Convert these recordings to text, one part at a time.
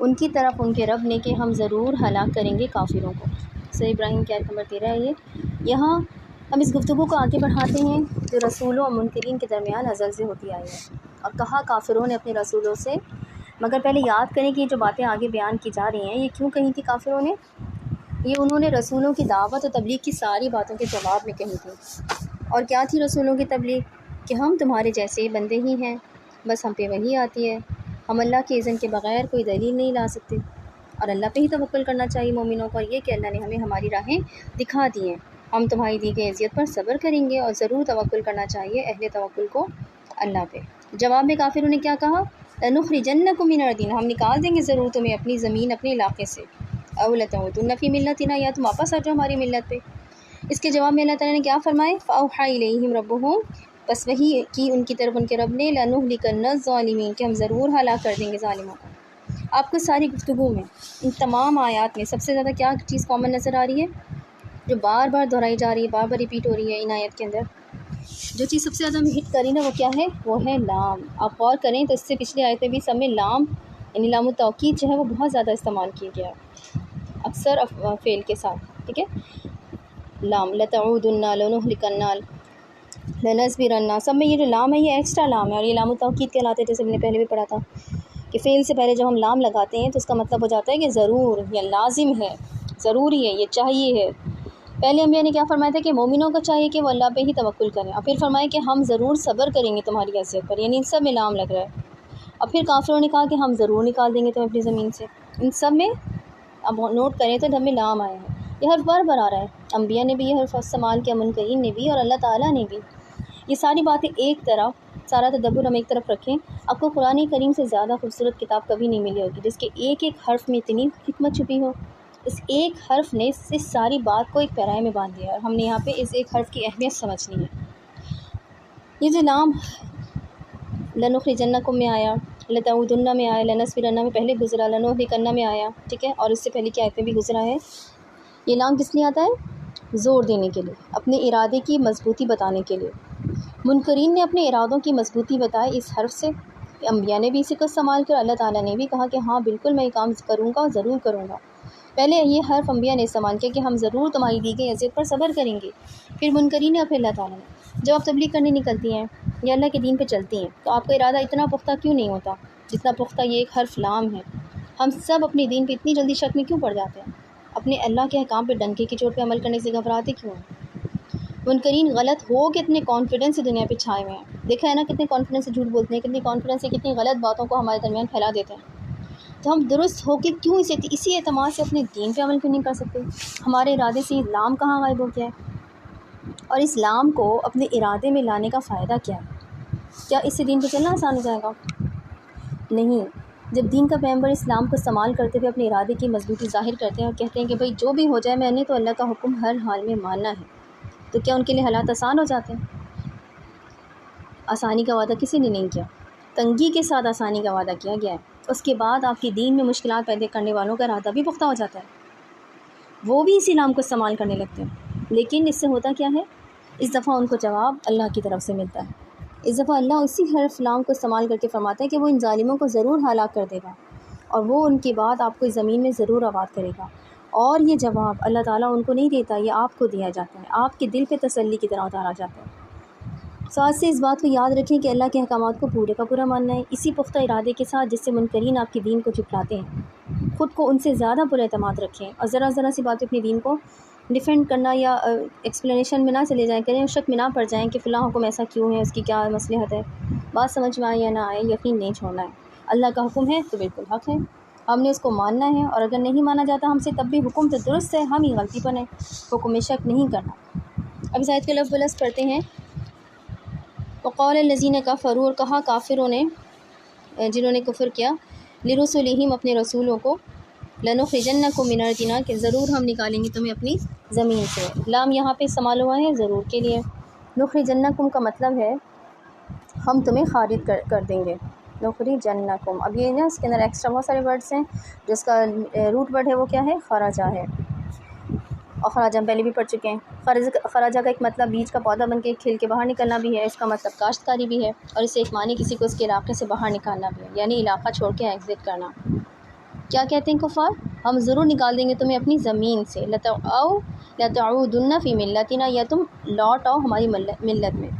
ان کی طرف ان کے رب نے کہ ہم ضرور ہلاک کریں گے کافروں کو۔ سورہ ابراہیم کی آیت نمبر 13 ہے یہ۔ یہاں ہم اس گفتگو کو آگے بڑھاتے ہیں جو رسولوں اور منکرین کے درمیان ازل سے ہوتی آئی ہے، اور کہا کافروں نے اپنے رسولوں سے، مگر پہلے یاد کریں کہ یہ جو باتیں آگے بیان کی جا رہی ہیں یہ کیوں کہی تھی کافروں نے؟ یہ انہوں نے رسولوں کی دعوت اور تبلیغ کی ساری باتوں کے جواب میں کہی تھی۔ اور کیا تھی رسولوں کی تبلیغ؟ کہ ہم تمہارے جیسے بندے ہی ہیں، بس ہم پہ وحی آتی ہے، ہم اللہ کے اذن کے بغیر کوئی دلیل نہیں لا سکتے، اور اللہ پہ ہی توکل کرنا چاہیے مومنوں کو، اور یہ کہ اللہ نے ہمیں ہماری راہیں دکھا دی ہیں، ہم تمہاری دی گئی اذیت پر صبر کریں گے، اور ضرور توکل کرنا چاہیے اہل توکل کو اللہ پہ۔ جواب میں کافروں نے کیا کہا؟ لَنُخْرِجَنَّكُم مِّنْ أَرْضِنَا، ہم نکال دیں گے ضرور تمہیں اپنی زمین، اپنے علاقے سے، أَوْ لَتَعُودُنَّ فِي مِلَّتِنَا، یا تم واپس آ جاؤ ہماری ملت پہ۔ اس کے جواب میں اللہ تعالیٰ نے کیا فرمائے؟ فَأَوْحَىٰ إِلَيْهِمْ رَبُّهُمْ، بس وہی کی ان کی طرف ان کے رب نے، لَنُهْلِكَنَّ الظَّالِمِينَ، کہ ہم ضرور ہلاک کر دیں گے ظالموں کو۔ آپ کو ساری گفتگو میں ان تمام آیات میں سب سے زیادہ کیا چیز کامن نظر آ رہی ہے، جو بار بار دہرائی جا رہی ہے، بار بار ریپیٹ ہو رہی ہے ان آیت کے اندر؟ جو چیز سب سے زیادہ ہمیں ہٹ کری نا وہ کیا ہے؟ وہ ہے لام۔ آپ غور کریں تو اس سے پچھلی آیت میں بھی سب میں لام، یعنی لام التوکید جو ہے وہ بہت زیادہ استعمال کیا گیا ہے، اکثر فعل کے ساتھ، ٹھیک ہے؟ لام، لَتَعُودُنَّ، لَنُهْلِكَنَّ، لَنَصْبِرَنَّ، سب میں یہ جو لام ہے یہ ایکسٹرا لام ہے، اور یہ لام التوکید کہلاتے ہیں، جیسے میں نے پہلے بھی پڑھا تھا کہ فعل سے پہلے جب ہم لام لگاتے ہیں تو اس کا مطلب ہو جاتا ہے کہ ضرور، یا لازم ہے، ضروری ہے، یہ چاہیے ہے۔ پہلے انبیاء نے کیا فرمایا تھا کہ مومنوں کو چاہیے کہ وہ اللہ پہ ہی توکل کریں، اور پھر فرمایا کہ ہم ضرور صبر کریں گے تمہاری اذیت پر، یعنی ان سب میں لام لگ رہا ہے۔ اور پھر کافروں نے کہا کہ ہم ضرور نکال دیں گے تمہیں اپنی زمین سے، ان سب میں اب نوٹ کریں تو ہمیں لام آیا ہے، یہ حرف بار بار آ رہا ہے، انبیاء نے بھی یہ حرف استعمال کیا، منکرین نے بھی، اور اللہ تعالیٰ نے بھی۔ یہ ساری باتیں ایک طرف، سارا تدبر ہم ایک طرف رکھیں، آپ کو قرآن کریم سے زیادہ خوبصورت کتاب کبھی نہیں ملی ہوگی جس کے ایک ایک حرف میں اتنی حکمت چھپی ہو۔ اس ایک حرف نے اس ساری بات کو ایک پیرائے میں باندھ دیا ہے، اور ہم نے یہاں پہ اس ایک حرف کی اہمیت سمجھنی ہے۔ یہ جو لام لَنُخْرِجَنَّكُم میں آیا، لَتَعُودُنَّ میں آیا، لَنَصْبِرَنَّ میں پہلے گزرا، لَنُهْلِكَنَّ میں آیا، ٹھیک ہے، اور اس سے پہلے کی آیت میں بھی گزرا ہے۔ یہ لام کس لیے آتا ہے؟ زور دینے کے لیے، اپنے ارادے کی مضبوطی بتانے کے لیے۔ منکرین نے اپنے ارادوں کی مضبوطی بتائی اس حرف سے، انبیاء نے بھی اسی کو استعمال کیا، اللہ تعالیٰ نے بھی کہا کہ ہاں بالکل میں یہ کام کروں گا، ضرور کروں گا۔ پہلے یہ حرف انبیاء نے استعمال کیا کہ ہم ضرور تمہاری دی گئی اذیت پر صبر کریں گے، پھر منکرین اور پھر اللہ تعالیٰ نے۔ جب آپ تبلیغ کرنے نکلتی ہیں یا اللہ کے دین پہ چلتی ہیں تو آپ کا ارادہ اتنا پختہ کیوں نہیں ہوتا جتنا پختہ یہ ایک حرف لام ہے؟ ہم سب اپنے دین پہ اتنی جلدی شک میں کیوں پڑ جاتے ہیں؟ اپنے اللہ کے احکام پہ ڈنکے کی چوٹ پہ عمل کرنے سے گھبراتے کیوں ہیں؟ منکرین غلط ہو کہ اتنے کانفیڈنس سے دنیا پہ چھائے ہوئے ہیں، دیکھا ہے نا کتنے کانفیڈنس سے جھوٹ بولتے ہیں، کتنی کانفیڈنس سے کتنی غلط باتوں کو ہمارے درمیان پھیلا دیتے ہیں۔ تو ہم درست ہو کے کیوں اسی اعتماد سے اپنے دین پہ عمل کیوں نہیں کر سکتے؟ ہمارے ارادے سے لام کہاں غائب ہو گیا ہے؟ اور اس لام کو اپنے ارادے میں لانے کا فائدہ کیا ہے؟ کیا اس سے دین پہ چلنا آسان ہو جائے گا؟ نہیں۔ جب دین کا پیغمبر اسلام کو استعمال کرتے ہوئے اپنے ارادے کی مضبوطی ظاہر کرتے ہیں اور کہتے ہیں کہ بھئی جو بھی ہو جائے میں نے تو اللہ کا حکم ہر حال میں ماننا ہے، تو کیا ان کے لیے حالات آسان ہو جاتے ہیں؟ آسانی کا وعدہ کسی نے نہیں کیا، تنگی کے ساتھ آسانی کا وعدہ کیا گیا ہے۔ اس کے بعد آپ کے دین میں مشکلات پیدا کرنے والوں کا ارادہ بھی پختہ ہو جاتا ہے، وہ بھی اسی نام کو استعمال کرنے لگتے ہیں، لیکن اس سے ہوتا کیا ہے؟ اس دفعہ ان کو جواب اللہ کی طرف سے ملتا ہے۔ اس دفعہ اللہ اسی حرف لام کو استعمال کر کے فرماتا ہے کہ وہ ان ظالموں کو ضرور ہلاک کر دے گا، اور وہ ان کے بعد آپ کو اس زمین میں ضرور آباد کرے گا۔ اور یہ جواب اللہ تعالیٰ ان کو نہیں دیتا، یہ آپ کو دیا جاتا ہے، آپ کے دل پہ تسلی کی طرح اتارا جاتا ہے۔ ساتھ سے اس بات کو یاد رکھیں کہ اللہ کے احکامات کو پورے کا پورا ماننا ہے، اسی پختہ ارادے کے ساتھ جس سے منکرین آپ کے دین کو جھٹلاتے ہیں۔ خود کو ان سے زیادہ پر اعتماد رکھیں، اور ذرا ذرا سی بات اپنے دین کو ڈیفینڈ کرنا یا ایکسپلینیشن میں نہ چلے جائیں کریں، اور شک میں نہ پڑ جائیں کہ فلاں حکم ایسا کیوں ہے، اس کی کیا مصلحت ہے۔ بات سمجھ میں آئے یا نہ آئے، یقین نہیں چھوڑنا ہے، اللہ کا حکم ہے تو بالکل حق ہے، ہم نے اس کو ماننا ہے، اور اگر نہیں مانا جاتا ہم سے تب بھی حکم تو درست ہے، ہم ہی غلطی پر ہیں، حکم میں شک نہیں کرنا۔ اب اس آیت کے لفظ بلس پڑھتے ہیں۔ وقال الذین کفروا، اور کہا کافروں نے جنہوں نے کفر کیا، لرسلہم اپنے رسولوں کو، لنخرجنکم من ارضنا کہ ضرور ہم نکالیں گے تمہیں اپنی زمین سے۔ لام یہاں پہ استعمال ہوا ہے ضرور کے لیے، نخرجنکم کا مطلب ہے ہم تمہیں خارج کر دیں گے، نخرجنکم۔ اب یہ نا اس کے اندر ایکسٹرا بہت سارے ورڈس ہیں، جس کا روٹ ورڈ ہے وہ کیا ہے؟ خرجہ ہے، اور خراجہ ہم پہلے بھی پڑھ چکے ہیں۔ خراجہ کا ایک مطلب بیج کا پودا بن کے کھل کے باہر نکلنا بھی ہے، اس کا مطلب کاشتکاری بھی ہے، اور اسے ایک معنی کسی کو اس کے علاقے سے باہر نکالنا بھی ہے، یعنی علاقہ چھوڑ کے ایگزٹ کرنا۔ کیا کہتے ہیں کفار؟ ہم ضرور نکال دیں گے تمہیں اپنی زمین سے، لتعودن فی ملتنا، یا تم لوٹ آؤ ہماری ملت میں۔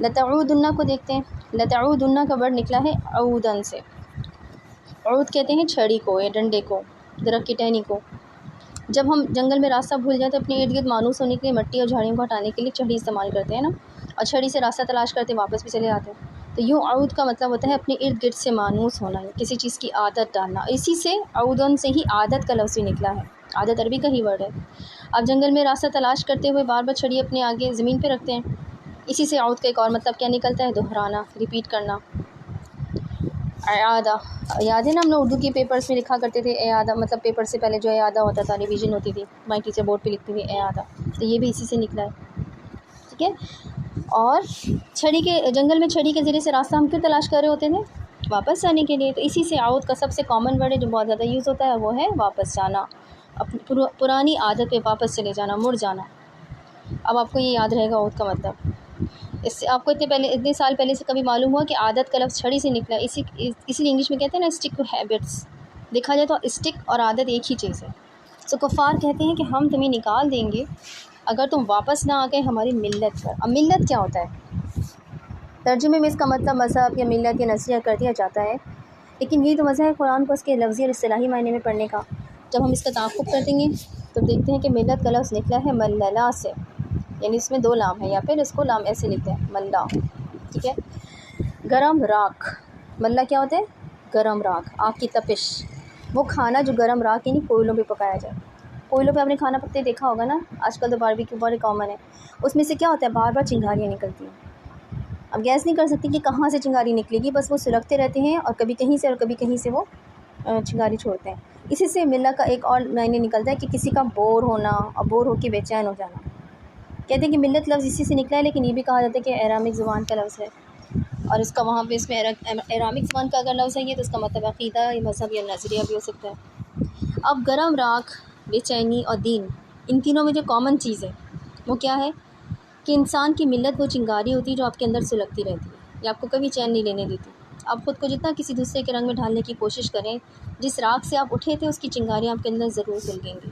لتعودن کو دیکھتے ہیں، لتعودن کا ورڈ نکلا ہے عودن سے۔ عود کہتے ہیں چھڑی کو یا ڈنڈے کو، درخت کی ٹہنی کو۔ جب ہم جنگل میں راستہ بھول جائیں تو اپنے ارد گرد مانوس ہونے کے لیے مٹی اور جھاڑیوں کو ہٹانے کے لیے چھڑی استعمال کرتے ہیں نا، اور چھڑی سے راستہ تلاش کرتے واپس بھی چلے جاتے ہیں۔ تو یوں عود کا مطلب ہوتا ہے اپنے ارد گرد سے مانوس ہونا، کسی چیز کی عادت ڈالنا۔ اسی سے عودن سے ہی عادت کا لفظ بھی نکلا ہے، عادت عربی کا ہی ورڈ ہے۔ آپ جنگل میں راستہ تلاش کرتے ہوئے بار بار چھڑی اپنے آگے زمین پہ رکھتے ہیں، اسی سے عود کا ایک اور مطلب کیا نکلتا ہے؟ دہرانا، ریپیٹ کرنا۔ اعادہ، یاد ہے نا ہم لوگ اردو کے پیپرز میں لکھا کرتے تھے اعادہ، مطلب پیپر سے پہلے جو اعادہ ہوتا تھا، ریویژن ہوتی تھی، ہماری ٹیچر بورڈ پہ لکھتی تھی اعادہ، تو یہ بھی اسی سے نکلا ہے، ٹھیک ہے۔ اور چھڑی کے جنگل میں چھڑی کے ذریعے سے راستہ ہم کیوں تلاش کر رہے ہوتے تھے؟ واپس جانے کے لیے۔ تو اسی سے عود کا سب سے کامن ورڈ ہے جو بہت زیادہ یوز ہوتا ہے، وہ ہے واپس جانا، اپنی پرانی عادت پہ واپس چلے جانا، مڑ جانا۔ اب آپ کو یہ یاد رہے گا عود کا مطلب۔ اس سے آپ کو اتنے سال پہلے سے کبھی معلوم ہوا کہ عادت کا لفظ چھڑی سے نکلا، اسی لیے انگلش میں کہتے ہیں نا اسٹک ٹو ہیبٹس۔ دیکھا جائے تو اسٹک اور عادت ایک ہی چیز ہے۔ سو کفار کہتے ہیں کہ ہم تمہیں نکال دیں گے اگر تم واپس نہ آ گئے ہماری ملت پر۔ اب ملت کیا ہوتا ہے؟ ترجمے میں اس کا مطلب مذہب یا ملت یا نظریہ کر دیا جاتا ہے، لیکن یہ تو مزہ ہے قرآن کو اس کے لفظی اور اصطلاحی معنی میں پڑھنے کا۔ جب ہم اس کا تعاقب کر دیں گے تو دیکھتے ہیں کہ ملت کا لفظ نکلا ہے مللا سے، یعنی اس میں دو لام ہے، یا پھر اس کو لام ایسے لکھتے ہیں ملا، ٹھیک ہے۔ گرم راکھ، ملا کیا ہوتا ہے؟ گرم راکھ، آگ کی تپش، وہ کھانا جو گرم راکھ یعنی کوئلوں پہ پکایا جائے۔ کوئلوں پہ آپ نے کھانا پکتے دیکھا ہوگا نا، آج کل تو باربیکیو بڑے کامن ہے۔ اس میں سے کیا ہوتا ہے؟ بار بار چنگاریاں نکلتی ہیں۔ اب گیس نہیں کر سکتی کہ کہاں سے چنگاری نکلے گی، بس وہ سلگتے رہتے ہیں اور کبھی کہیں سے اور کبھی کہیں سے وہ چنگاری چھوڑتے ہیں۔ اسی سے ملا کا ایک اور معنی نکلتا ہے کہ کسی کا بور ہونا اور بور ہو کے بے چین ہو جانا۔ کہتے ہیں کہ ملت لفظ اسی سے نکلا ہے، لیکن یہ بھی کہا جاتا ہے کہ ایرامک زبان کا لفظ ہے، اور اس کا وہاں پہ اس میں ایرامک زبان کا اگر لفظ ہے یہ تو اس کا مطلب عقیدہ یا مذہب یا نظریہ بھی ہو سکتا ہے۔ اب گرم راکھ، بے چینی اور دین، ان تینوں میں جو کامن چیز ہے وہ کیا ہے؟ کہ انسان کی ملت وہ چنگاری ہوتی ہے جو آپ کے اندر سلگتی رہتی ہے، یا آپ کو کبھی چین نہیں لینے دیتی۔ آپ خود کو جتنا کسی دوسرے کے رنگ میں ڈھالنے کی کوشش کریں، جس راکھ سے آپ اٹھے تھے اس کی چنگاریاں آپ کے اندر ضرور سلگیں گی۔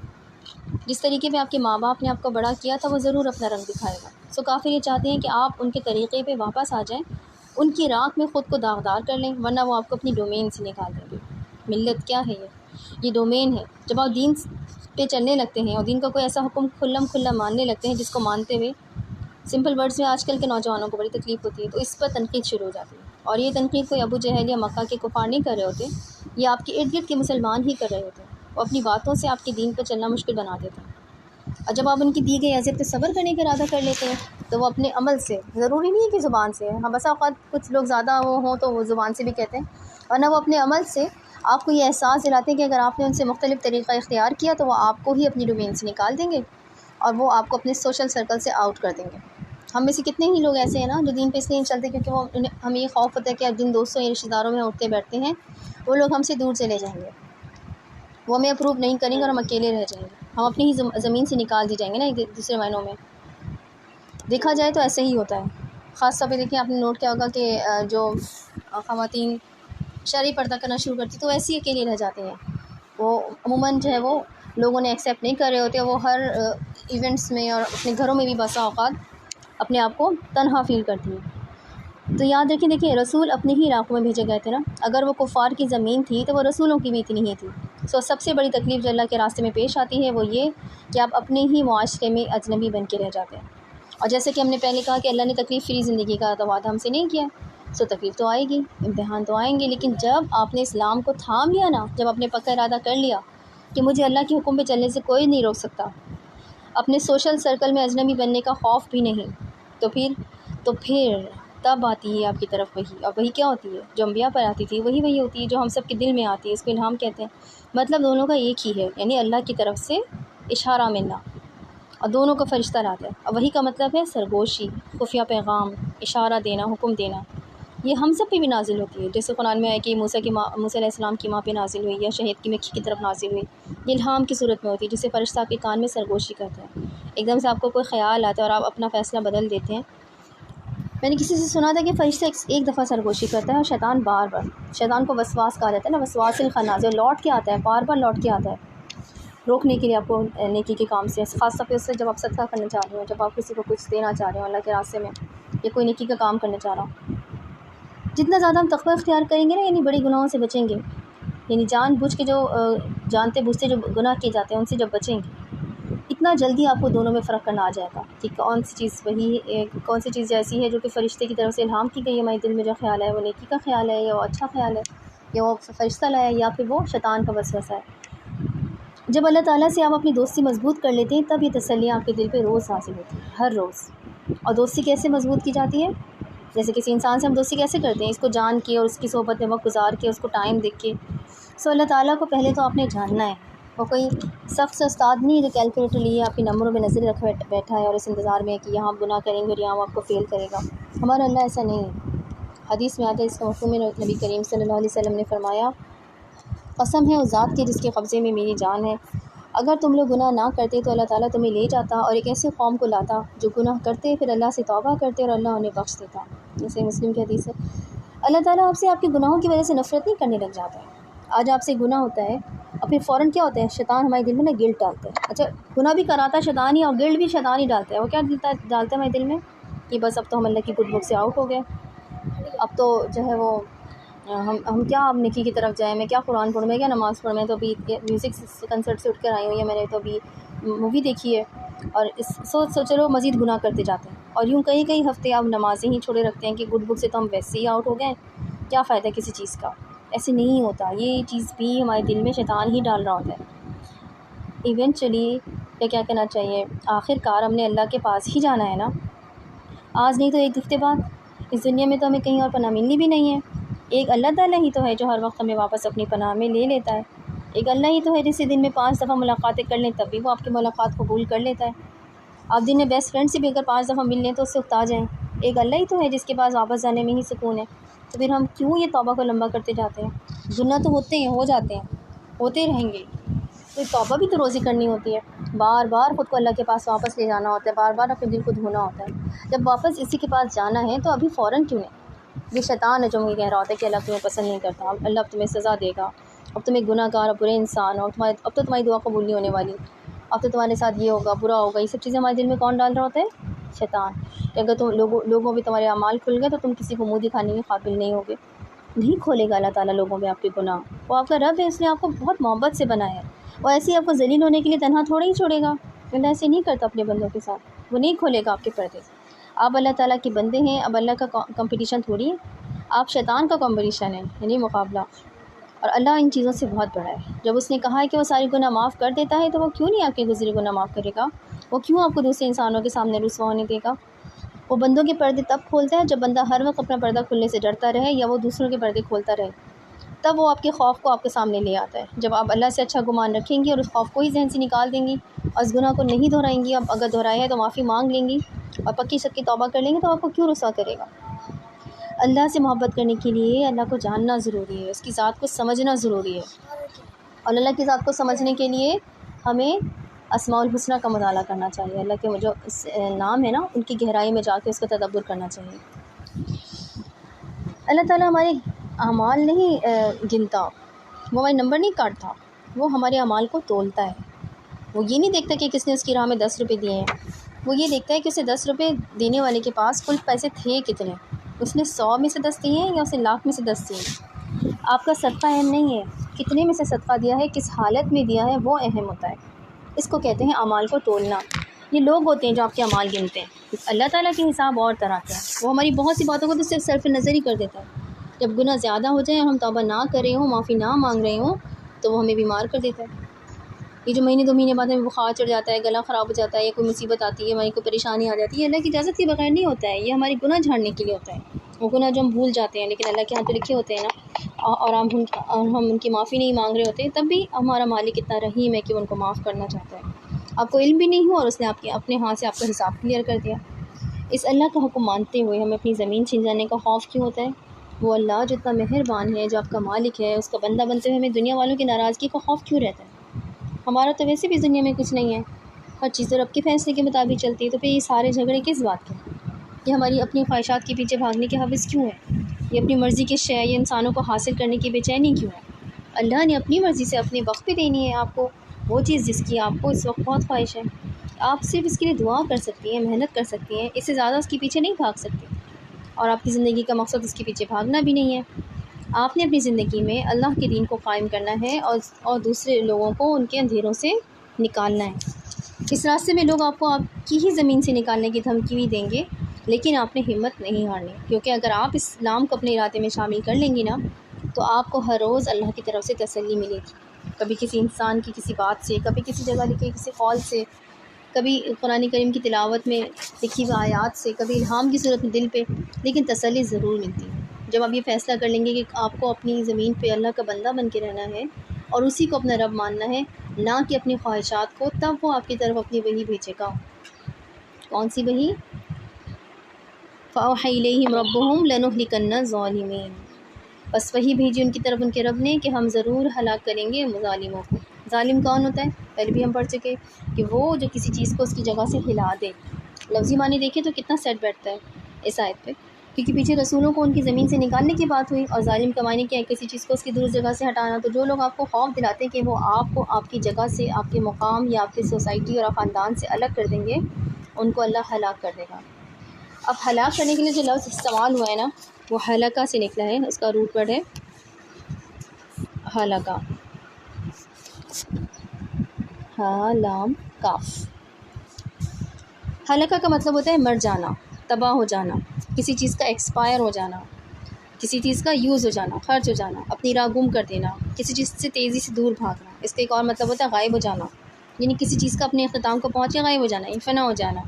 جس طریقے پہ آپ کے ماں باپ نے آپ کو بڑا کیا تھا وہ ضرور اپنا رنگ دکھائے گا۔ سو کافر یہ چاہتے ہیں کہ آپ ان کے طریقے پہ واپس آ جائیں، ان کی راکھ میں خود کو داغدار کر لیں، ورنہ وہ آپ کو اپنی ڈومین سے نکال دیں گے۔ ملت کیا ہے؟ یہ ڈومین ہے۔ جب آپ دین پہ چلنے لگتے ہیں اور دین کا کوئی ایسا حکم کھلا ماننے لگتے ہیں جس کو مانتے ہوئے سمپل ورڈز میں آج کل کے نوجوانوں کو بڑی تکلیف ہوتی ہے، تو اس پر تنقید شروع ہو جاتی ہے۔ اور یہ تنقید کوئی ابو جہل یا مکہ کے کفار نہیں کر رہے ہوتے، یہ آپ کے ارد گرد کے مسلمان ہی کر رہے ہوتے ہیں۔ وہ اپنی باتوں سے آپ کے دین پر چلنا مشکل بنا دیتے ہیں، اور جب آپ ان کی دی گئی اذیت پہ صبر کرنے کا ارادہ کر لیتے ہیں تو وہ اپنے عمل سے، ضروری نہیں ہے کہ زبان سے، ہاں بسا اوقات کچھ لوگ زیادہ وہ ہوں تو وہ زبان سے بھی کہتے ہیں، ورنہ وہ اپنے عمل سے آپ کو یہ احساس دلاتے ہیں کہ اگر آپ نے ان سے مختلف طریقہ اختیار کیا تو وہ آپ کو ہی اپنی ڈومین سے نکال دیں گے اور وہ آپ کو اپنے سوشل سرکل سے آؤٹ کر دیں گے۔ ہم میں سے کتنے ہی لوگ ایسے ہیں نا جو دین پہ اس لیے نہیں چلتے کیونکہ وہ ہمیں یہ خوف ہوتا ہے کہ جن دوستوں یا رشتہ داروں میں اٹھتے بیٹھتے ہیں وہ لوگ ہم سے دور چلے جائیں گے، وہ ہمیں اپروو نہیں کریں گے اور ہم اکیلے رہ جائیں گے، ہم اپنی ہی زمین سے نکال دی جائیں گے نا ایک دوسرے معنوں میں۔ دیکھا جائے تو ایسے ہی ہوتا ہے۔ خاص طور پہ دیکھیں آپ نے نوٹ کیا ہوگا کہ جو خواتین شرعی پردہ کرنا شروع کرتی تو ایسے ہی اکیلے رہ جاتے ہیں، وہ عموماً جو ہے وہ لوگوں نے ایکسیپٹ نہیں کر رہے ہوتے، وہ ہر ایونٹس میں اور اپنے گھروں میں بھی بسا اوقات اپنے آپ کو تنہا فیل کرتی ہیں۔ تو یاد رکھیں، دیکھیں رسول اپنے ہی علاقوں میں بھیجے گئے تھے نا، اگر وہ کفار کی زمین تھی تو وہ رسولوں کی بھی اتنی ہی تھی۔ سب سے بڑی تکلیف جو اللہ کے راستے میں پیش آتی ہے وہ یہ کہ آپ اپنے ہی معاشرے میں اجنبی بن کے رہ جاتے ہیں، اور جیسے کہ ہم نے پہلے کہا کہ اللہ نے تکلیف فری زندگی کا تو وعدہ ہم سے نہیں کیا، تکلیف تو آئے گی، امتحان تو آئیں گے، لیکن جب آپ نے اسلام کو تھام لیا نا، جب آپ نے پکا ارادہ کر لیا کہ مجھے اللہ کے حکم پہ چلنے سے کوئی نہیں روک سکتا، اپنے سوشل سرکل میں اجنبی بننے کا خوف بھی نہیں، تو پھر تب آتی ہے آپ کی طرف وحی، اور وحی کیا ہوتی ہے؟ جو انبیاء پر آتی تھی وہی ہوتی ہے جو ہم سب کے دل میں آتی ہے، اس کو الہام کہتے ہیں۔ مطلب دونوں کا ایک ہی ہے، یعنی اللہ کی طرف سے اشارہ ملنا، اور دونوں کا فرشتہ لاتا ہے، اور وحی کا مطلب ہے سرگوشی، خفیہ پیغام، اشارہ دینا، حکم دینا۔ یہ ہم سب پہ بھی نازل ہوتی ہے، جیسے قرآن میں ہے کہ موسیٰ علیہ السلام کی ماں پہ نازل ہوئی، یا شہید کی مکھی کی طرف نازل ہوئی، یہ الہام کی صورت میں ہوتی ہے، جسے فرشتہ آپ کے کان میں سرگوشی کرتا ہے۔ ایک دم سے آپ کو کوئی خیال آتا ہے اور آپ اپنا فیصلہ بدل دیتے ہیں۔ میں نے کسی سے سنا تھا کہ فرشتہ ایک دفعہ سرگوشی کرتا ہے اور شیطان بار بار، شیطان کو وسواس کہا جاتا ہے نا، وسواس الخناس، لوٹ کے آتا ہے، بار بار لوٹ کے آتا ہے روکنے کے لیے آپ کو نیکی کے کام سے، خاص طور پہ اس سے جب آپ صدقہ کرنا چاہ رہے ہو، جب آپ کسی کو کچھ دینا چاہ رہے ہو اللہ کے راستے میں، یا کوئی نیکی کا کام کرنا چاہ رہا ہوں. جتنا زیادہ ہم تقوی اختیار کریں گے نا، یعنی بڑی گناہوں سے بچیں گے، یعنی جان بوجھ کے جو جانتے بوجھتے جو گناہ کیے جاتے ہیں ان سے جب بچیں گے، اتنا جلدی آپ کو دونوں میں فرق کرنا آ جائے گا کہ کون سی چیز کون سی چیز ایسی ہے جو کہ فرشتے کی طرف سے الہام کی گئی ہے، ہمارے دل میں جو خیال ہے وہ نیکی کا خیال ہے، یا وہ اچھا خیال ہے، یا وہ فرشتہ لایا ہے، یا پھر وہ شیطان کا وسوسہ ہے. جب اللہ تعالیٰ سے آپ اپنی دوستی مضبوط کر لیتے ہیں تب یہ تسلیاں آپ کے دل پہ روز حاصل ہوتی ہیں، ہر روز. اور دوستی کیسے مضبوط کی جاتی ہے؟ جیسے کسی انسان سے ہم دوستی کیسے کرتے ہیں؟ اس کو جان کے اور اس کی صحبت میں وقت گزار کے، اس کو ٹائم دے کے. اللہ تعالیٰ کو پہلے تو آپ نے جاننا ہے. وہ کوئی سخت سے استاد نہیں ہے جو کیلکولیٹر لیے آپ کے نمبروں میں نظر رکھ بیٹھا ہے اور اس انتظار میں ہے کہ یہاں آپ گناہ کریں گے اور یہاں وہ آپ کو فیل کرے گا. ہمارا اللہ ایسا نہیں ہے. حدیث میں آتا ہے، اس کا مفہوم نبی کریم صلی اللہ علیہ وسلم نے فرمایا، قسم ہے اس ذات کی جس کے قبضے میں میری جان ہے، اگر تم لوگ گناہ نہ کرتے تو اللہ تعالیٰ تمہیں لے جاتا اور ایک ایسے قوم کو لاتا جو گناہ کرتے پھر اللہ سے توبہ کرتے اور اللہ انہیں بخش دیتا. جیسے مسلم کی حدیث ہے. اللہ تعالیٰ آپ سے آپ کے گناہوں کی وجہ سے نفرت نہیں کرنے لگ جاتا ہے. آج آپ سے گناہ ہوتا ہے اور پھر فوراً کیا ہوتا ہے، شیطان ہمارے دل میں نا گلٹ ڈالتا ہے. اچھا، گناہ بھی کراتا ہے شیطان ہی اور گلٹ بھی شیطان ہی ڈالتا ہے. وہ کیا ڈالتا ہے ہمارے دل میں کہ بس اب تو ہم اللہ کی گڈ بک سے آؤٹ ہو گئے، اب تو جو ہے وہ ہم کیا اب نیکی کی طرف جائیں، میں کیا قرآن پڑھوں، میں کیا نماز پڑھوں، میں تو ابھی میوزک کنسرٹ سے اٹھ کر آئی ہوں، یا میں نے تو ابھی مووی دیکھی ہے. اور اس سوچ چلو مزید گناہ کرتے جاتے ہیں. اور یوں کئی ہفتے آپ نمازیں ہی چھوڑے رکھتے ہیں کہ گڈ بک سے تو ہم ویسے ہی آؤٹ ہو گئے، کیا فائدہ کسی چیز کا. ایسے نہیں ہوتا، یہ چیز بھی ہمارے دل میں شیطان ہی ڈال رہا ہوتا ہے. ایونچولی کیا کہنا چاہیے، آخر کار ہم نے اللہ کے پاس ہی جانا ہے نا، آج نہیں تو ایک ہفتے بعد. اس دنیا میں تو ہمیں کہیں اور پناہ ملنی بھی نہیں ہے. ایک اللہ تعالیٰ ہی تو ہے جو ہر وقت ہمیں واپس اپنی پناہ میں لے لیتا ہے. ایک اللہ ہی تو ہے جس سے دن میں 5 دفعہ ملاقاتیں کر لیں تب بھی وہ آپ کی ملاقات قبول کر لیتا ہے. آپ دن میں بیسٹ فرینڈ سے بھی اگر 5 دفعہ مل لیں تو اس سے اکتا جائیں. ایک اللہ ہی تو ہے جس کے پاس واپس جانے میں ہی سکون ہے. تو پھر ہم کیوں یہ توبہ کو لمبا کرتے جاتے ہیں؟ گناہ تو ہوتے ہیں، ہو جاتے ہیں، ہوتے رہیں گے. تو توبہ بھی تو روزی کرنی ہوتی ہے، بار بار خود کو اللہ کے پاس واپس لے جانا ہوتا ہے، بار بار اپنے دل کو دھونا ہوتا ہے. جب واپس اسی کے پاس جانا ہے تو ابھی فوراً کیوں نہیں؟ یہ شیطان ہے جو مجھے کہہ رہا ہوتا ہے کہ اللہ تمہیں پسند نہیں کرتا، اللہ اب تمہیں سزا دے گا، اب تم ایک گناہ گار اور برے انسان ہو، اب تو تمہاری دعا قبول نہیں ہونے والی، اب تو تمہارے ساتھ یہ ہوگا، برا ہوگا. یہ سب چیزیں ہمارے دل میں کون ڈال رہا ہوتا ہے؟ شیطان. کہ اگر تم لوگوں بھی تمہارے اعمال کھل گئے تو تم کسی کو منہ دکھانے کے قابل نہیں ہوگے. نہیں کھولے گا اللہ تعالیٰ لوگوں میں آپ کے گناہ. وہ آپ کا رب ہے، اس نے آپ کو بہت محبت سے بنایا ہے. وہ ایسے ہی آپ کو ذلیل ہونے کے لیے تنہا تھوڑا ہی چھوڑے گا. اللہ ایسے نہیں کرتا اپنے بندوں کے ساتھ، وہ نہیں کھولے گا آپ کے پردے. آپ اللہ تعالیٰ کے بندے ہیں، اب اللہ کا کمپٹیشن تھوڑی ہے، آپ شیطان کا کمپٹیشن ہے، یعنی مقابلہ. اور اللہ ان چیزوں سے بہت بڑا ہے. جب اس نے کہا ہے کہ وہ ساری گناہ معاف کر دیتا ہے تو وہ کیوں نہیں آپ کے گزرے گناہ معاف کرے گا؟ وہ کیوں آپ کو دوسرے انسانوں کے سامنے رسوا ہونے دے گا؟ وہ بندوں کے پردے تب کھولتا ہے جب بندہ ہر وقت اپنا پردہ کھلنے سے ڈرتا رہے یا وہ دوسروں کے پردے کھولتا رہے. تب وہ آپ کے خوف کو آپ کے سامنے لے آتا ہے. جب آپ اللہ سے اچھا گمان رکھیں گی اور اس خوف کو ہی ذہن سے نکال دیں گی اور اس گناہ کو نہیں دہرائیں گی، اب اگر دہرایا ہے تو معافی مانگ لیں گی اور پکی شکی توبہ کر لیں گے، تو آپ کو کیوں رسوا کرے گا؟ اللہ سے محبت کرنے کے لیے اللہ کو جاننا ضروری ہے، اس کی ذات کو سمجھنا ضروری ہے. اور اللہ کی ذات کو سمجھنے کے لیے ہمیں اسماء الحسنہ کا مطالعہ کرنا چاہیے. اللہ کے جو نام ہے نا ان کی گہرائی میں جا کے اس کا تدبر کرنا چاہیے. اللہ تعالیٰ ہمارے اعمال نہیں گنتا، وہ ہمارے نمبر نہیں کاٹتا، وہ ہمارے اعمال کو تولتا ہے. وہ یہ نہیں دیکھتا کہ کس نے اس کی راہ میں 10 روپے دیے ہیں، وہ یہ دیکھتا ہے کہ اسے 10 روپے دینے والے کے پاس کل پیسے تھے کتنے، اس نے 100 میں سے 10 دیے ہیں یا اسے 1,00,000 میں سے 10 دیے ہیں. آپ کا صدقہ اہم نہیں ہے، کتنے میں سے صدقہ دیا ہے، کس حالت میں دیا ہے، وہ اہم ہوتا ہے. اس کو کہتے ہیں اعمال کو تولنا. یہ لوگ ہوتے ہیں جو آپ کے اعمال گنتے ہیں. اللہ تعالیٰ کے حساب اور طرح کا ہے، وہ ہماری بہت سی باتوں کو تو صرف صرف نظر ہی کر دیتا ہے. جب گناہ زیادہ ہو جائیں اور ہم توبہ نہ کر رہے ہوں، معافی نہ مانگ رہے ہوں، تو وہ ہمیں بیمار کر دیتا ہے. یہ جو مہینے 2 مہینے بعد ہمیں بخار چڑھ جاتا ہے، گلا خراب ہو جاتا ہے، یا کوئی مصیبت آتی ہے، ہماری کوئی پریشانی آ جاتی ہے، یہ اللہ کی اجازت کے بغیر نہیں ہوتا ہے. یہ ہمارے گناہ جھاڑنے کے لیے ہوتا ہے. وہ گناہ جو ہم بھول جاتے ہیں لیکن اللہ کے ہاں تو لکھے ہوتے ہیں نا، اور ہم ان کی معافی نہیں مانگ رہے ہوتے، تب بھی ہمارا مالک اتنا رحیم ہے کہ وہ ان کو معاف کرنا چاہتا ہے. آپ کو علم بھی نہیں ہوا اور اس نے آپ کے اپنے ہاتھ سے آپ کا حساب کلیئر کر دیا. اس اللہ کا حکم مانتے ہوئے ہمیں اپنی زمین چھن جانے کا خوف کیوں ہوتا ہے؟ وہ اللہ جو اتنا مہربان ہے، جو آپ کا مالک ہے، اس کا بندہ بنتے ہوئے ہمیں دنیا والوں کی ناراضگی کا خوف کیوں رہتا ہے؟ ہمارا تو ویسے بھی دنیا میں کچھ نہیں ہے، ہر چیز تو رب کے فیصلے کے مطابق چلتی ہے، تو پھر یہ سارے جھگڑے کس بات کے؟ یہ ہماری اپنی خواہشات کے پیچھے بھاگنے کے حوث کیوں ہے؟ یہ اپنی مرضی کی شے، یہ انسانوں کو حاصل کرنے کی بے چینی کیوں ہے؟ اللہ نے اپنی مرضی سے اپنے وقت پہ دینی ہے آپ کو وہ چیز جس کی آپ کو اس وقت بہت خواہش ہے۔ آپ صرف اس کے لیے دعا کر سکتی ہیں، محنت کر سکتی ہیں، اس سے زیادہ اس کے پیچھے نہیں بھاگ سکتی، اور آپ کی زندگی کا مقصد اس کے پیچھے بھاگنا بھی نہیں ہے۔ آپ نے اپنی زندگی میں اللہ کے دین کو قائم کرنا ہے اور دوسرے لوگوں کو ان کے اندھیروں سے نکالنا ہے۔ اس راستے میں لوگ آپ کو آپ کی ہی زمین سے نکالنے کی دھمکی بھی دیں گے، لیکن آپ نے ہمت نہیں ہارنی، کیونکہ اگر آپ اسلام کو اپنے ارادے میں شامل کر لیں گی نا تو آپ کو ہر روز اللہ کی طرف سے تسلی ملے گی، کبھی کسی انسان کی کسی بات سے، کبھی کسی جگہ لکھے کسی قول سے، کبھی قرآن کریم کی تلاوت میں لکھی ہوئی آیات سے، کبھی الہام کی صورت میں دل پہ، لیکن تسلی ضرور ملتی ہے جب آپ یہ فیصلہ کر لیں گے کہ آپ کو اپنی زمین پہ اللہ کا بندہ بن کے رہنا ہے اور اسی کو اپنا رب ماننا ہے، نہ کہ اپنی خواہشات کو، تب وہ آپ کی طرف اپنی وحی بھیجے گا۔ کون سی وحی؟ فَأَوْحَىٰ إِلَيْهِمْ رَبُّهُمْ لَنُهْلِكَنَّ الظَّالِمِينَ، بس وہی بھیجی ان کی طرف ان کے رب نے کہ ہم ضرور ہلاک کریں گے ظالموں کو۔ ظالم کون ہوتا ہے؟ پہلے بھی ہم پڑھ چکے کہ وہ جو کسی چیز کو اس کی جگہ سے ہلا دے۔ لفظی معنی دیکھیں تو کتنا سیٹ بیٹھتا ہے اس آیت پہ، کیونکہ پیچھے رسولوں کو ان کی زمین سے نکالنے کی بات ہوئی، اور ظالم کا معنی کیا ہے؟ کسی چیز کو اس کی درست جگہ سے ہٹانا۔ تو جو لوگ آپ کو خوف دلاتے ہیں کہ وہ آپ کو آپ کی جگہ سے، آپ کے مقام یا آپ کی سوسائٹی اور خاندان سے الگ کر دیں گے، ان کو اللہ ہلاک کر دے گا۔ اب ہلاک کرنے کے لیے جو لفظ استعمال ہوا ہے نا، وہ ہلاکہ سے نکلا ہے، اس کا روٹ ورڈ ہے ہلاکہ، ہا لام کاف۔ ہلاکہ کا مطلب ہوتا ہے مر جانا، تباہ ہو جانا، کسی چیز کا ایکسپائر ہو جانا، کسی چیز کا یوز ہو جانا، خرچ ہو جانا، اپنی راہ گم کر دینا، کسی چیز سے تیزی سے دور بھاگنا۔ اس کا ایک اور مطلب ہوتا ہے غائب ہو جانا، یعنی کسی چیز کا اپنے اختتام کو پہنچے غائب ہو جانا، فنا ہو جانا۔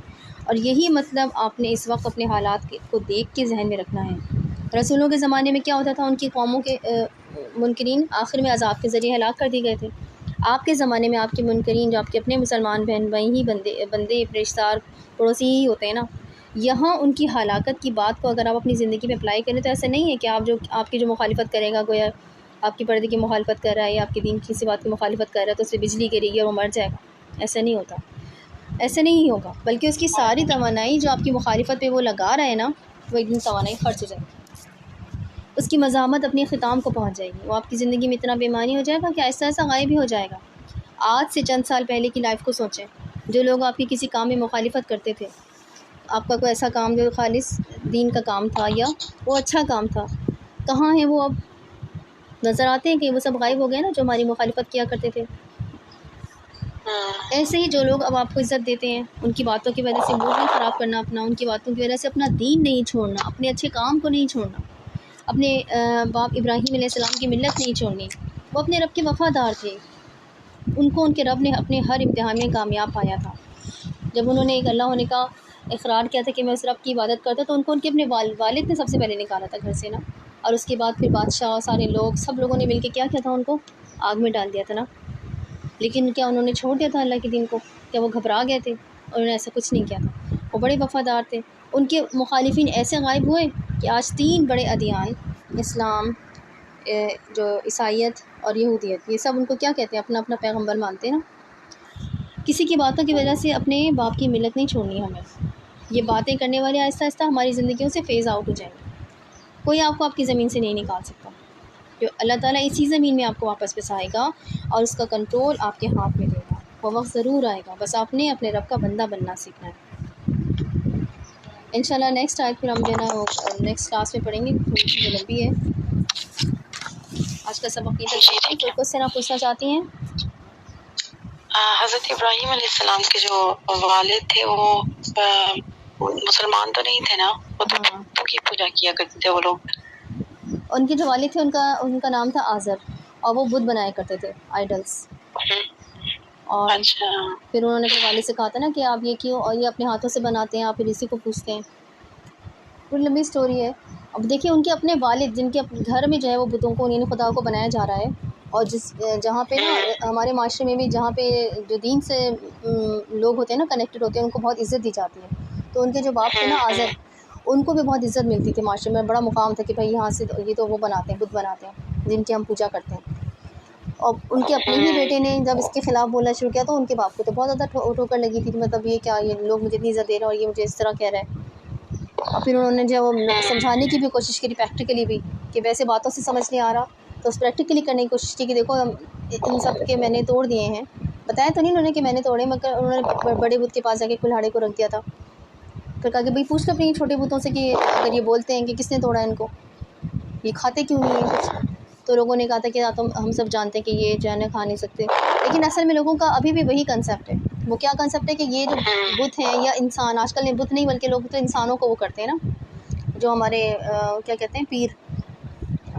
اور یہی مطلب آپ نے اس وقت اپنے حالات کو دیکھ کے ذہن میں رکھنا ہے۔ رسولوں کے زمانے میں کیا ہوتا تھا؟ ان کی قوموں کے منکرین آخر میں عذاب کے ذریعے ہلاک کر دیے گئے تھے۔ آپ کے زمانے میں آپ کے منکرین، جو آپ کے اپنے مسلمان بہن بھائی ہی بندے رشتہ دار پڑوسی ہی ہوتے ہیں نا، یہاں ان کی ہلاکت کی بات کو اگر آپ اپنی زندگی میں اپلائی کریں تو ایسا نہیں ہے کہ آپ کی جو مخالفت کرے گا، گویا آپ کی پردے کی مخالفت کر رہا ہے یا آپ کے دین کی کسی بات کی مخالفت کر رہا ہے تو اس سے بجلی گرے گی اور وہ مر جائے گا، ایسا نہیں ہوتا، ایسا نہیں ہوگا، بلکہ اس کی ساری توانائی جو آپ کی مخالفت پہ وہ لگا رہا ہے نا، وہ ایک دن توانائی خرچ ہو جائے گی، اس کی مزاحمت اپنے اختتام کو پہنچ جائے گی، وہ آپ کی زندگی میں اتنا بے معنی ہو جائے گا کہ آہستہ آہستہ غائب ہی ہو جائے گا۔ آج سے چند سال پہلے کی لائف کو سوچیں، جو لوگ آپ کی کسی کام میں مخالفت کرتے تھے، آپ کا کوئی ایسا کام جو خالص دین کا کام تھا یا وہ اچھا کام تھا، کہاں ہیں وہ اب؟ نظر آتے ہیں کہ وہ سب غائب ہو گئے نا، جو ہماری مخالفت کیا کرتے تھے۔ ایسے ہی جو لوگ اب آپ کو عزت دیتے ہیں، ان کی باتوں کی وجہ سے موڈ نہیں خراب کرنا اپنا، ان کی باتوں کی وجہ سے اپنا دین نہیں چھوڑنا، اپنے اچھے کام کو نہیں چھوڑنا، اپنے باپ ابراہیم علیہ السلام کی ملت نہیں چھوڑنی۔ وہ اپنے رب کے وفادار تھے، ان کو ان کے رب نے اپنے ہر امتحان میں کامیاب پایا تھا۔ جب انہوں نے ایک اللہ ہونے کا اقرار کیا تھا کہ میں اس رب کی عبادت کرتا، تو ان کو ان کے اپنے والد نے سب سے پہلے نکالا تھا گھر سے نا، اور اس کے بعد پھر بادشاہ، سارے لوگ، سب لوگوں نے مل کے کیا کیا تھا؟ ان کو آگ میں ڈال دیا تھا نا۔ لیکن کیا انہوں نے چھوڑ دیا تھا اللہ کے دین کو؟ کیا وہ گھبرا گئے تھے؟ انہوں نے ایسا کچھ نہیں کیا تھا، وہ بڑے وفادار تھے۔ ان کے مخالفین ایسے غائب ہوئے کہ آج 3 بڑے ادیان، اسلام، جو عیسائیت اور یہودیت، یہ سب ان کو کیا کہتے ہیں؟ اپنا اپنا پیغمبر مانتے ہیں نا۔ کسی کی باتوں کی وجہ سے اپنے باپ کی ملت نہیں چھوڑنی ہمیں۔ یہ باتیں کرنے والے آہستہ آہستہ ہماری زندگیوں سے فیز آؤٹ ہو جائیں گے، کوئی آپ کو آپ کی زمین سے نہیں نکال سکتا، جو اللہ تعالیٰ اسی زمین میں آپ کو واپس بسائے گا اور اس کا کنٹرول آپ کے ہاتھ میں دے گا۔ وہ وقت ضرور آئے گا، بس آپ نے اپنے رب کا بندہ بننا سیکھنا ہے۔ انشاءاللہ نیکسٹ آیت پھر ہم جو ہے نا وہ نیکسٹ کلاس میں پڑھیں گے، تھوڑی سی جو لمبی ہے۔ آج کا سبق یہ تک، کوئی کوشچن آپ پوچھنا چاہتی ہیں؟ حضرت ابراہیم علیہ السلام کے جو والد تھے وہ مسلمان تو نہیں تھے نا، وہ تو بتوں کی پوجا کیا کرتے تھے وہ لوگ۔ ان کے جو والد تھے ان کا نام تھا آزر، اور وہ بت بنایا کرتے تھے، آئیڈلس۔ اور اچھا، پھر انہوں نے اپنے والد سے کہا تھا نا کہ آپ یہ کیوں، اور یہ اپنے ہاتھوں سے بناتے ہیں، آپ پھر اسی کو پوچھتے ہیں۔ پوری لمبی اسٹوری ہے۔ اب دیکھیے ان کے اپنے والد، جن کے گھر میں جو ہے وہ بتوں کو، یعنی خدا کو بنایا جا رہا ہے، اور جہاں پہ نا ہمارے معاشرے میں بھی جہاں پہ جو دین سے لوگ ہوتے ہیں نا کنیکٹڈ ہوتے ہیں، ان کو بہت عزت دی جاتی ہے۔ تو ان کے جو باپ تھے نا آزر، ان کو بھی بہت عزت ملتی تھی معاشرے میں، بڑا مقام تھا کہ بھائی یہاں سے یہ تو وہ بناتے ہیں، بت بناتے ہیں جن کی ہم پوجا کرتے ہیں۔ اور ان کے اپنے ہی بیٹے نے جب اس کے خلاف بولنا شروع کیا تو ان کے باپ کو تو بہت زیادہ ٹھوکر لگی تھی کہ مطلب یہ کیا، یہ لوگ مجھے اتنی عزت دے رہے ہیں اور یہ مجھے اس طرح کہہ رہا ہے۔ اور پھر انہوں نے جو سمجھانے کی بھی کوشش کی پریکٹیکلی بھی کہ ویسے باتوں سے سمجھ نہیں آ رہا تو اس پریکٹیکلی کرنے کی کوشش کی کہ دیکھو ان سب کے میں نے توڑ دیے ہیں. بتایا تو نہیں انہوں نے کہ میں نے توڑے, مگر انہوں نے بڑے بت کے پاس جا کے کلہاڑے کو رکھ دیا تھا. پھر کہا کہ بھائی پوچھ لو اپنے چھوٹے بتوں سے کہ اگر یہ بولتے ہیں کہ کس نے توڑا ان کو, یہ کھاتے کیوں نہیں ہیں کچھ. تو لوگوں نے کہا تھا کہ ہم سب جانتے ہیں کہ یہ جو ہے نا کھا نہیں سکتے, لیکن اصل میں لوگوں کا ابھی بھی وہی کنسیپٹ ہے. وہ کیا کنسیپٹ ہے کہ یہ جو بت ہیں یا انسان, آج کل بت نہیں بلکہ لوگ تو انسانوں کو وہ کرتے ہیں نا, جو ہمارے کیا کہتے ہیں پیر,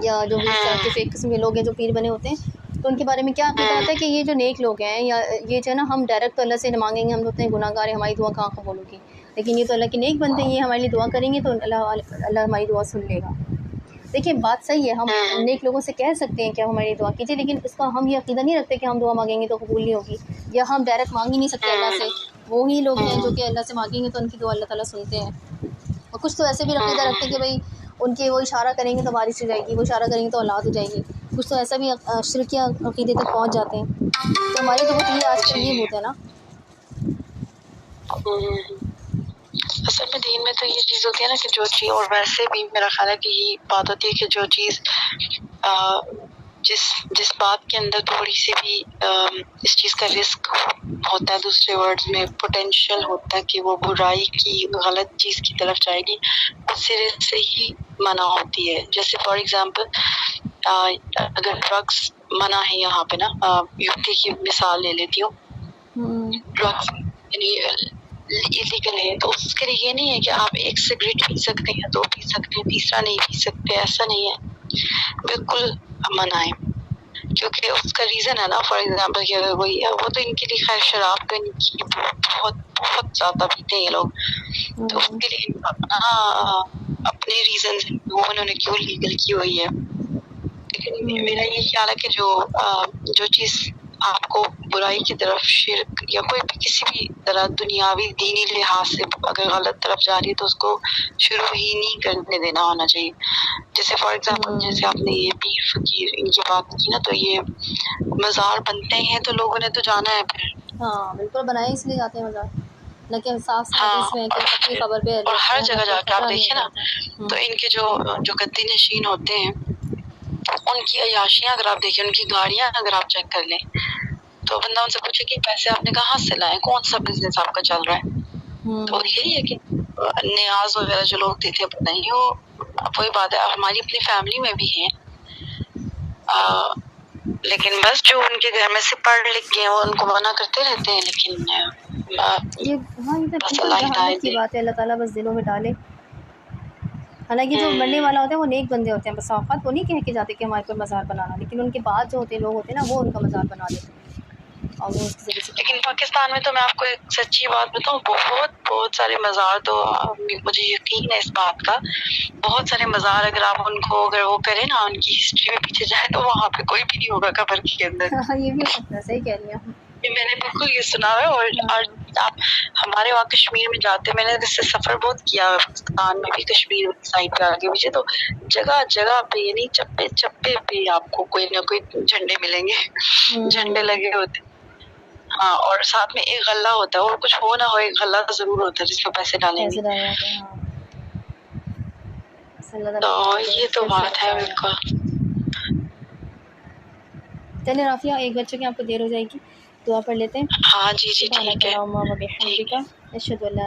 یا جو بھی سائنٹیفک قسم کے لوگ ہیں جو پیر بنے ہوتے ہیں, تو ان کے بارے میں کیا عقیدہ ہوتا ہے کہ یہ جو نیک لوگ ہیں یا یہ جو ہے نا ہم ڈائریکٹ تو اللہ سے مانگیں گے, ہم تو اتنے گناہ گار ہیں ہماری دعا کہاں قبول ہوگی, لیکن یہ تو اللہ کے نیک بنتے ہیں, یہ ہمارے لیے دعا کریں گے تو اللہ ہماری دعا سن لے گا. دیکھیں بات صحیح ہے, ہم نیک لوگوں سے کہہ سکتے ہیں کہ ہمارے لیے دعا کیجیے, لیکن اس کا ہم یہ عقیدہ نہیں رکھتے کہ ہم دعا مانگیں گے تو قبول نہیں ہوگی, یا ہم ڈائریکٹ مانگ ہی نہیں سکتے اللہ سے. وہی لوگ ہیں جو کہ اللہ سے مانگیں گے تو ان کی دعا اللہ تعالیٰ سنتے ہیں. اور کچھ تو ایسے بھی عقیدہ رکھتے ہیں کہ بھائی ان کے وہ اشارہ کریں گے تو بارش ہو جائے گی, وہ اشارہ کریں گے تو اولاد ہو جائے گی. کچھ تو ایسا بھی شرکیہ عقیدے تک پہنچ جاتے ہیں. تو ہمارے تو بہت یہ آج کل یہ ہوتا ہے نا. اصل میں دین میں تو یہ چیز ہوتی ہے نا کہ جو چیز, اور ویسے بھی میرا خیال ہے کہ یہ بات ہوتی ہے کہ جو چیز جس بات کے اندر تھوڑی سی بھی اس چیز کا رسک ہوتا ہے, دوسرے ورڈز میں پوٹینشیل ہوتا ہے کہ وہ برائی کی غلط چیز کی طرف جائے گی, اس سرے سے ہی منع ہوتی ہے. جیسے فار ایگزامپل اگر ڈرگس منع ہے یہاں پہ نا, یو کے کی مثال لے لیتی ہوں, ڈرگس یعنی ایلیگل ہے تو اس کے لیے یہ نہیں ہے کہ آپ ایک سگریٹ پی سکتے ہیں, دو پی سکتے ہیں, تیسرا نہیں پی سکتے, ایسا نہیں ہے, بالکل منع ہے. کیونکہ اس کا ریزن ہے نا, فار ایگزامپل کہ اگر وہی ہے, وہ تو ان کے لیے خیر شراب تو ان کی بہت بہت زیادہ پیتے ہیں یہ لوگ, تو اس کے لیے اپنے ریزن وہ انہوں نے کیوں لیگل کی ہوئی ہے. لیکن میرا یہ خیال ہے کہ جو چیز آپ کو برائی کی طرف, شرک یا کوئی بھی کسی بھی طرح دنیاوی دینی لحاظ سے اگر غلط طرف جا رہی ہے تو اس کو شروع ہی نہیں کرنے دینا ہونا چاہیے. جیسے فار ایگزامپل جیسے آپ نے یہ پیر فقیر ان کی بات کی نا, تو یہ مزار بنتے ہیں تو لوگوں نے تو جانا ہے پھر. ہاں بالکل, بنائے اس لیے جاتے ہیں مزار, لیکن صاف حدیث میں کہ اپنی خبر پہ اور ہر جگہ جا کے آپ دیکھیں نا تو ان کے جو گدی نشین ہوتے ہیں ان کی عیاشیاں اگر آپ دیکھیں, ان کی گاڑیاں اگر آپ چیک کر لیں تو بندہ ان سے پوچھے کہ پیسے آپ نے کہاں سے لائے, کون سا بزنس آپ کا چل رہا ہے, تو یہی ہے کہ نیاز وغیرہ جو لوگ دیتے ہیں نہیں, وہی بات ہے. ہماری اپنی فیملی میں بھی ہیں, لیکن بس جو ان کے گھر میں سے پڑھ لکھ گئے وہ ان کو منع کرتے رہتے ہیں. لیکن یہ تو جہالت کی بات ہے, اللہ تعالیٰ بس دلوں میں ڈالے. حالانکہ جو مرنے والا ہوتا ہے وہ نیک بندے ہوتے ہیں, بس اوقات وہ نہیں کہہ کے جاتے کہ ہمارے پر مزار بنانا, لیکن ان کے بعد جو ہوتے ہیں لوگ ہوتے ہیں نا وہ ان کا مزار بنا دیتے ہیں. اور وہ اس کے ذریعے سے لیکن پاکستان میں تو میں آپ کو ایک سچی بات بتاؤں, بہت بہت سارے مزار, تو مجھے یقین ہے اس بات کا, بہت سارے مزار اگر آپ ان کو اگر وہ کریں نا, ان کی ہسٹری میں پیچھے جائیں تو وہاں پہ کوئی بھی نہیں ہوگا قبر کے اندر. یہ بھی ہو سکتا ہے, صحیح کہہ رہی ہیں میں نے بالکل یہ سنا ہے. اور آپ ہمارے وہاں کشمیر میں جاتے, میں نے اس سے سفر بہت کیا ہے, پاکستان میں بھی کشمیر سائڈ پہ آگے پیچھے, تو جگہ جگہ پہ یعنی چپے چپے پہ آپ کو کوئی نہ کوئی جھنڈے ملیں گے, جھنڈے لگے ہوتے. ہاں, اور ساتھ میں ایک غلہ ہوتا ہے, اور کچھ ہو نہ ہو ایک غلہ ضرور ہوتا ہے جس میں پیسے ڈالیں گے. تو یہ تو بات ہے بالکل. چلے رافیہ, 1 بج چکے, آپ کو دیر ہو جائے گی, دعا پڑھ لیتے ہیں. ہاں جی ٹھیک ہے. اشہد ان لا